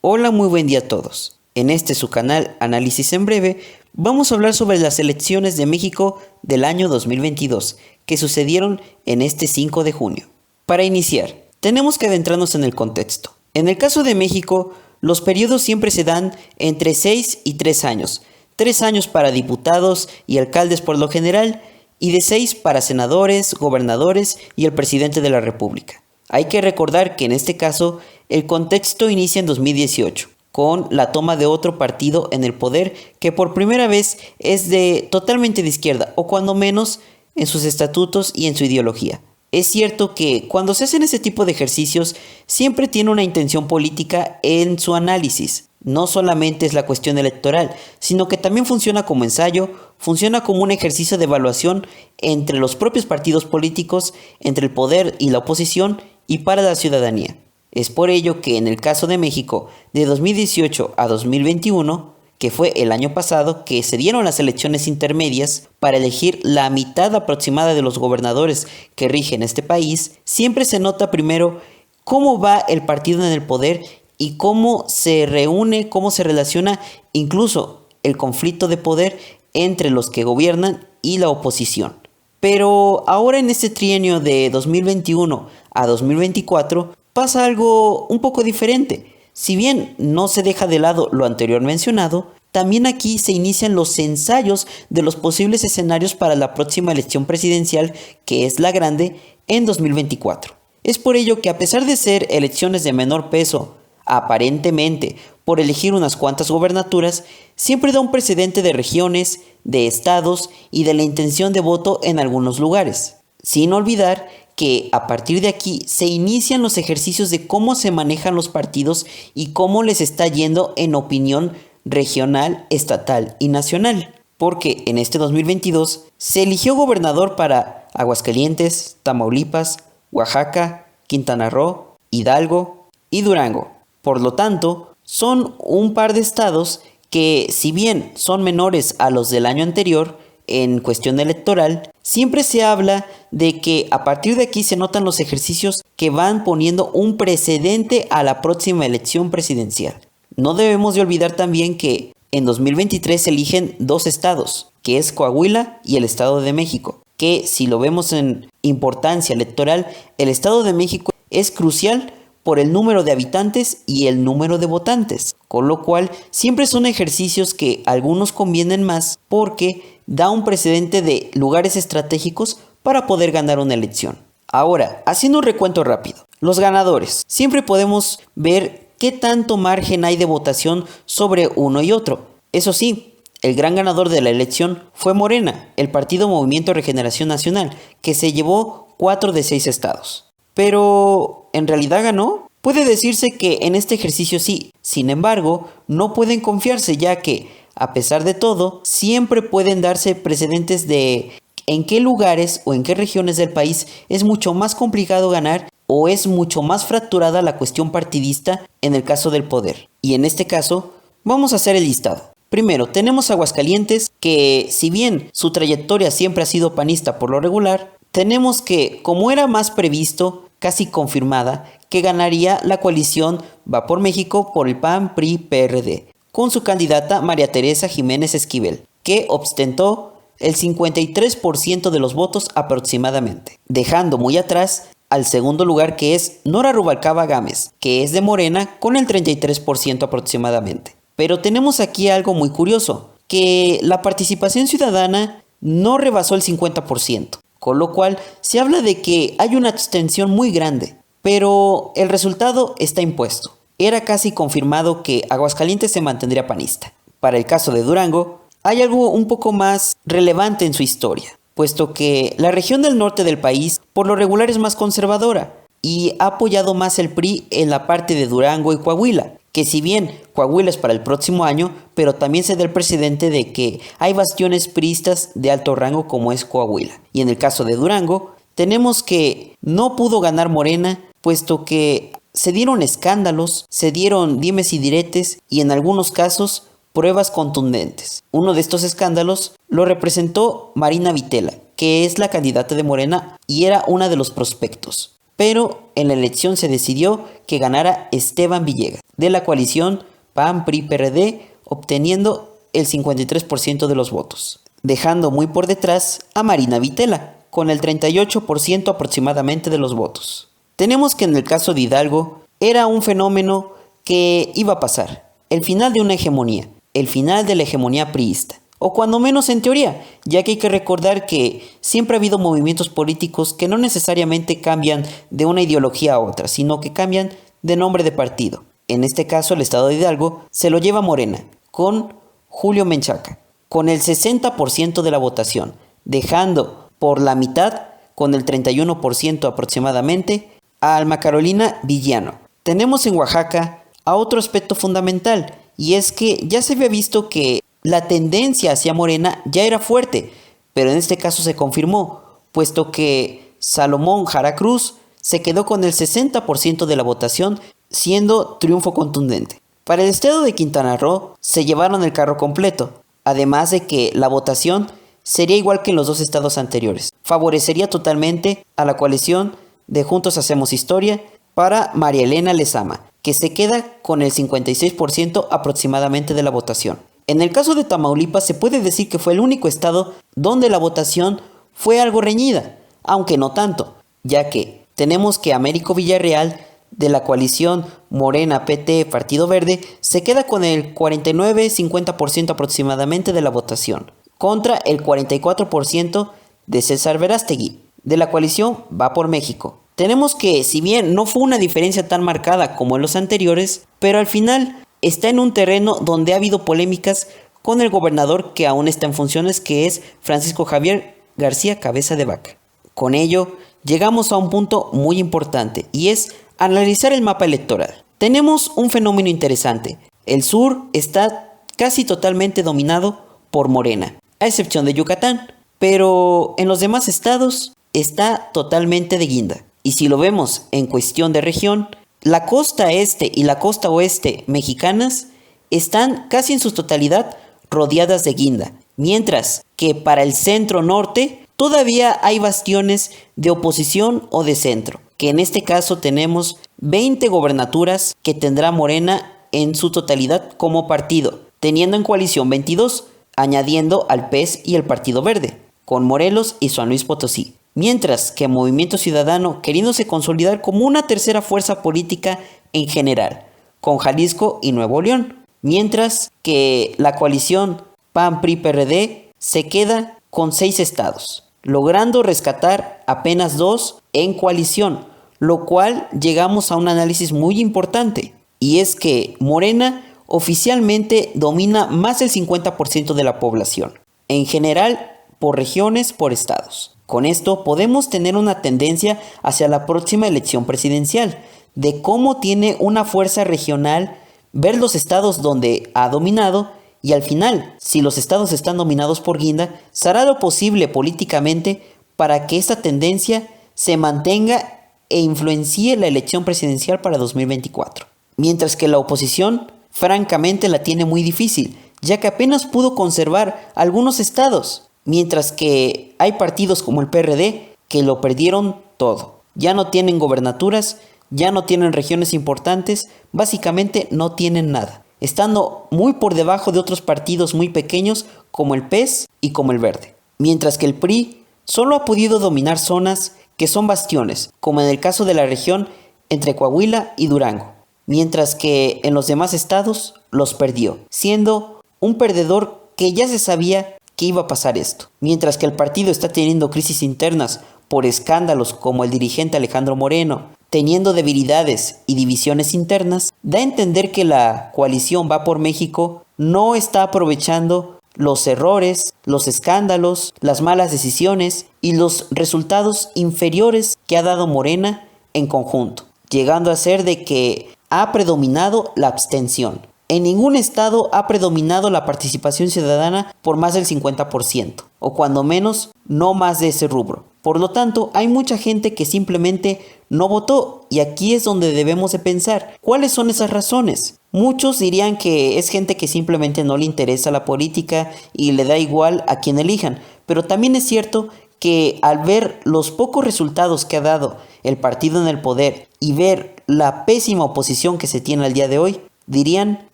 Hola, muy buen día a todos. En este su canal Análisis en Breve, vamos a hablar sobre las elecciones de México del año 2022, que sucedieron en este 5 de junio. Para iniciar, tenemos que adentrarnos en el contexto. En el caso de México, los periodos siempre se dan entre 6 y 3 años. 3 años para diputados y alcaldes por lo general, y de 6 para senadores, gobernadores y el presidente de la República. Hay que recordar que en este caso el contexto inicia en 2018, con la toma de otro partido en el poder que por primera vez es totalmente de izquierda, o cuando menos en sus estatutos y en su ideología. Es cierto que cuando se hacen ese tipo de ejercicios siempre tiene una intención política en su análisis. No solamente es la cuestión electoral, sino que también funciona como ensayo, funciona como un ejercicio de evaluación entre los propios partidos políticos, entre el poder y la oposición y para la ciudadanía. Es por ello que en el caso de México, de 2018 a 2021, que fue el año pasado, que se dieron las elecciones intermedias para elegir la mitad aproximada de los gobernadores que rigen este país, siempre se nota primero cómo va el partido en el poder y cómo se reúne, cómo se relaciona incluso el conflicto de poder entre los que gobiernan y la oposición. Pero ahora en este trienio de 2021 a 2024 pasa algo un poco diferente. Si bien no se deja de lado lo anterior mencionado, también aquí se inician los ensayos de los posibles escenarios para la próxima elección presidencial, que es la grande, en 2024. Es por ello que a pesar de ser elecciones de menor peso, aparentemente por elegir unas cuantas gobernaturas, siempre da un precedente de regiones, de estados y de la intención de voto en algunos lugares. Sin olvidar que a partir de aquí se inician los ejercicios de cómo se manejan los partidos y cómo les está yendo en opinión regional, estatal y nacional. Porque en este 2022 se eligió gobernador para Aguascalientes, Tamaulipas, Oaxaca, Quintana Roo, Hidalgo y Durango. Por lo tanto, son un par de estados que, si bien son menores a los del año anterior, en cuestión electoral, siempre se habla de que a partir de aquí se notan los ejercicios que van poniendo un precedente a la próxima elección presidencial. No debemos de olvidar también que en 2023 se eligen dos estados, que es Coahuila y el Estado de México, que si lo vemos en importancia electoral, el Estado de México es crucial por el número de habitantes y el número de votantes, con lo cual siempre son ejercicios que a algunos convienen más porque da un precedente de lugares estratégicos para poder ganar una elección. Ahora, haciendo un recuento rápido, los ganadores. Siempre podemos ver qué tanto margen hay de votación sobre uno y otro. Eso sí, el gran ganador de la elección fue Morena, el partido Movimiento Regeneración Nacional, que se llevó 4 de 6 estados. Pero, ¿en realidad ganó? Puede decirse que en este ejercicio sí, sin embargo, no pueden confiarse ya que, a pesar de todo, siempre pueden darse precedentes de en qué lugares o en qué regiones del país es mucho más complicado ganar o es mucho más fracturada la cuestión partidista en el caso del poder. Y en este caso, vamos a hacer el listado. Primero, tenemos Aguascalientes, que si bien su trayectoria siempre ha sido panista por lo regular, tenemos que, como era más previsto, casi confirmada, que ganaría la coalición Va por México por el PAN, PRI, PRD, con su candidata María Teresa Jiménez Esquivel, que ostentó el 53% de los votos aproximadamente, dejando muy atrás al segundo lugar, que es Nora Rubalcaba Gámez, que es de Morena, con el 33% aproximadamente. Pero tenemos aquí algo muy curioso, que la participación ciudadana no rebasó el 50%. Con lo cual se habla de que hay una abstención muy grande, pero el resultado está impuesto. Era casi confirmado que Aguascalientes se mantendría panista. Para el caso de Durango, hay algo un poco más relevante en su historia, puesto que la región del norte del país por lo regular es más conservadora y ha apoyado más el PRI en la parte de Durango y Coahuila, que si bien Coahuila es para el próximo año, pero también se da el precedente de que hay bastiones priistas de alto rango como es Coahuila. Y en el caso de Durango, tenemos que no pudo ganar Morena, puesto que se dieron escándalos, se dieron dimes y diretes y en algunos casos pruebas contundentes. Uno de estos escándalos lo representó Marina Vitela, que es la candidata de Morena y era una de los prospectos. pero en la elección se decidió que ganara Esteban Villegas, de la coalición PAN-PRI-PRD, obteniendo el 53% de los votos, dejando muy por detrás a Marina Vitela, con el 38% aproximadamente de los votos. Tenemos que en el caso de Hidalgo era un fenómeno que iba a pasar, el final de una hegemonía, el final de la hegemonía priista, o cuando menos en teoría, ya que hay que recordar que siempre ha habido movimientos políticos que no necesariamente cambian de una ideología a otra, sino que cambian de nombre de partido. En este caso, el estado de Hidalgo se lo lleva Morena, con Julio Menchaca, con el 60% de la votación, dejando por la mitad, con el 31% aproximadamente, a Alma Carolina Villano. Tenemos en Oaxaca a otro aspecto fundamental, y es que ya se había visto que la tendencia hacia Morena ya era fuerte, pero en este caso se confirmó, puesto que Salomón Jara Cruz se quedó con el 60% de la votación, siendo triunfo contundente. Para el estado de Quintana Roo se llevaron el carro completo, además de que la votación sería igual que en los dos estados anteriores. Favorecería totalmente a la coalición de Juntos Hacemos Historia para María Elena Lezama, que se queda con el 56% aproximadamente de la votación. En el caso de Tamaulipas se puede decir que fue el único estado donde la votación fue algo reñida, aunque no tanto, ya que tenemos que Américo Villarreal, de la coalición Morena, PT, Partido Verde, se queda con el 49-50% aproximadamente de la votación, contra el 44% de César Verástegui, de la coalición Va por México. Tenemos que, si bien no fue una diferencia tan marcada como en los anteriores, pero al final está en un terreno donde ha habido polémicas con el gobernador que aún está en funciones, que es Francisco Javier García Cabeza de Vaca. Con ello, llegamos a un punto muy importante, y es analizar el mapa electoral. Tenemos un fenómeno interesante. El sur está casi totalmente dominado por Morena, a excepción de Yucatán, pero en los demás estados está totalmente de guinda. Y si lo vemos en cuestión de región, la costa este y la costa oeste mexicanas están casi en su totalidad rodeadas de guinda, mientras que para el centro norte todavía hay bastiones de oposición o de centro, que en este caso tenemos 20 gobernaturas que tendrá Morena en su totalidad como partido, teniendo en coalición 22, añadiendo al PES y el Partido Verde, con Morelos y San Luis Potosí. Mientras que Movimiento Ciudadano queriéndose consolidar como una tercera fuerza política en general, con Jalisco y Nuevo León. Mientras que la coalición PAN-PRI-PRD se queda con 6 estados, logrando rescatar apenas 2 en coalición, lo cual llegamos a un análisis muy importante, y es que Morena oficialmente domina más del 50% de la población, en general por regiones, por estados. Con esto podemos tener una tendencia hacia la próxima elección presidencial, de cómo tiene una fuerza regional, ver los estados donde ha dominado, y al final, si los estados están dominados por guinda, se hará lo posible políticamente para que esta tendencia se mantenga e influencie la elección presidencial para 2024. Mientras que la oposición, francamente, la tiene muy difícil, ya que apenas pudo conservar algunos estados, mientras que hay partidos como el PRD que lo perdieron todo. Ya no tienen gobernaturas, ya no tienen regiones importantes, básicamente no tienen nada, estando muy por debajo de otros partidos muy pequeños como el PES y como el Verde. Mientras que el PRI solo ha podido dominar zonas que son bastiones, como en el caso de la región entre Coahuila y Durango, mientras que en los demás estados los perdió, siendo un perdedor que ya se sabía que iba a pasar esto. Mientras que el partido está teniendo crisis internas por escándalos como el dirigente Alejandro Moreno, teniendo debilidades y divisiones internas, da a entender que la coalición Va por México no está aprovechando los errores, los escándalos, las malas decisiones y los resultados inferiores que ha dado Morena en conjunto, llegando a ser de que ha predominado la abstención. En ningún estado ha predominado la participación ciudadana por más del 50%, o cuando menos, no más de ese rubro. Por lo tanto, hay mucha gente que simplemente no votó, y aquí es donde debemos de pensar, ¿cuáles son esas razones? Muchos dirían que es gente que simplemente no le interesa la política y le da igual a quien elijan, pero también es cierto que al ver los pocos resultados que ha dado el partido en el poder y ver la pésima oposición que se tiene al día de hoy, dirían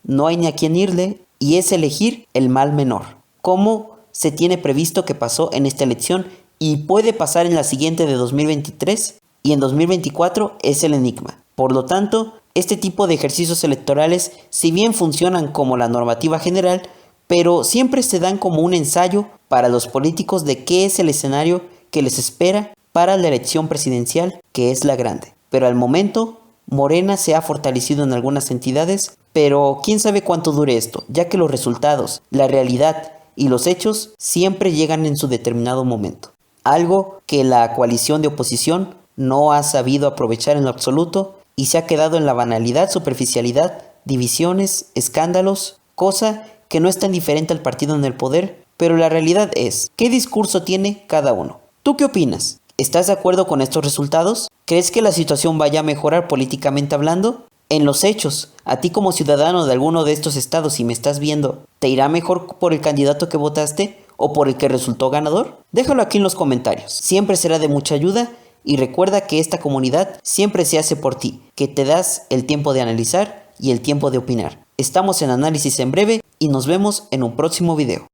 no hay ni a quién irle y es elegir el mal menor, como se tiene previsto que pasó en esta elección y puede pasar en la siguiente de 2023 y en 2024 es el enigma. Por lo tanto, este tipo de ejercicios electorales, si bien funcionan como la normativa general, pero siempre se dan como un ensayo para los políticos de qué es el escenario que les espera para la elección presidencial, que es la grande. Pero al momento, Morena se ha fortalecido en algunas entidades, pero quién sabe cuánto dure esto, ya que los resultados, la realidad y los hechos siempre llegan en su determinado momento. Algo que la coalición de oposición no ha sabido aprovechar en lo absoluto y se ha quedado en la banalidad, superficialidad, divisiones, escándalos, cosa que no es tan diferente al partido en el poder, pero la realidad es, ¿qué discurso tiene cada uno? ¿Tú qué opinas? ¿Estás de acuerdo con estos resultados? ¿Crees que la situación vaya a mejorar políticamente hablando? En los hechos, a ti como ciudadano de alguno de estos estados, si me estás viendo, ¿te irá mejor por el candidato que votaste o por el que resultó ganador? Déjalo aquí en los comentarios, siempre será de mucha ayuda y recuerda que esta comunidad siempre se hace por ti, que te das el tiempo de analizar y el tiempo de opinar. Estamos en Análisis en Breve y nos vemos en un próximo video.